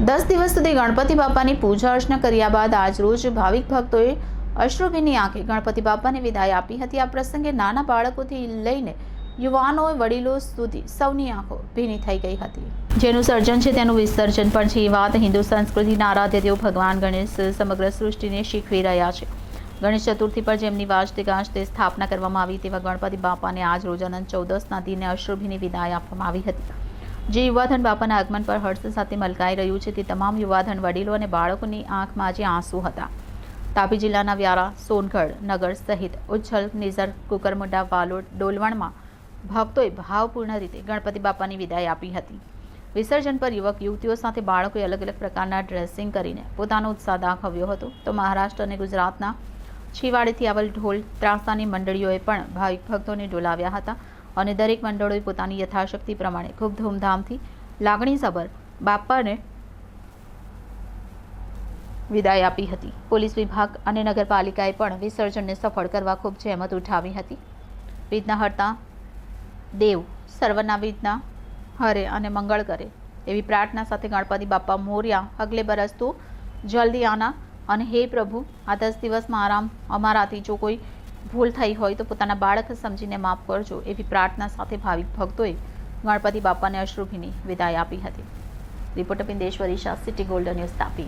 10 દિવસ સુધી ગણપતિ બાપાની પૂજા અર્ચના કર્યા બાદ આજરોજ ભાવિક ભક્તોએ અશ્રુભીની આંખે ગણપતિ બાપાને વિદાય આપી હતી। આ પ્રસંગે નાના બાળકોથી લઈને યુવાનો વડીલો સુધી સૌની આંખો ભીની થઈ ગઈ હતી। જેનું સર્જન છે તેનું વિસર્જન પણ છે। એ વાત હિન્દુ સંસ્કૃતિના આરાધ્ય દેવ ભગવાન ગણેશ સમગ્ર સૃષ્ટિને શીખવી રહ્યા છે। ગણેશ ચતુર્થી પર જેમની વાજતે ગાજતે સ્થાપના કરવામાં આવી તેવા ગણપતિ બાપાને આજ રોજ અનંત ચૌદસના દિને અશ્રુભીની વિદાય આપવામાં આવી હતી। જે યુવાધન બાપાના આગમન પર હર્ષ સાથે મલકાઈ રહ્યું છે તે તમામ યુવાધન વડીલો અને બાળકોની આંખમાં આજે આંસુ હતા। તાપી જિલ્લાના વ્યારા, સોનગઢ નગર સહિત ઉચ્છલ, નિઝર, કુકરમુંડા, વાલોડ, ડોલવણમાં ભક્તોએ ભાવપૂર્ણ રીતે ગણપતિ બાપાની વિદાય આપી હતી। વિસર્જન પર યુવક યુવતીઓ સાથે બાળકોએ અલગ અલગ પ્રકારના ડ્રેસિંગ કરીને પોતાનો ઉત્સાહ દાખવ્યો હતો। તો મહારાષ્ટ્ર અને ગુજરાતના છીવાડેથી આવેલ ઢોલ ત્રાસાની મંડળીઓએ પણ ભાવિક ભક્તોને ડોલાવ્યા હતા અને દરેક મંડળોએ પોતાની યથાશક્તિ પ્રમાણે ખૂબ ધૂમધામથી લાગણીસભર બાપાને વિદાય આપી હતી। પોલીસ વિભાગ અને નગરપાલિકાએ પણ વિસર્જનને સફળ કરવા ખૂબ જહેમત ઉઠાવી હતી। વિઘ્નહર્તા દેવ સર્વના વિઘ્ન હરે અને મંગળ કરે એવી પ્રાર્થના સાથે ગણપતિ બાપા મોર્યા, અગલે બરસ તો જલ્દી આના અને હે પ્રભુ આ 10 દિવસમાં અમારાથી જો કોઈ ભૂલ થઈ હોય તો પોતાના બાળક સમજીને માફ કરજો એવી પ્રાર્થના સાથે ભાવિક ભક્તોએ ગણપતિ બાપાને અશ્રુભીની વિદાય આપી હતી। Reporter Pindeshwari Shah, City Golden News, Tapi.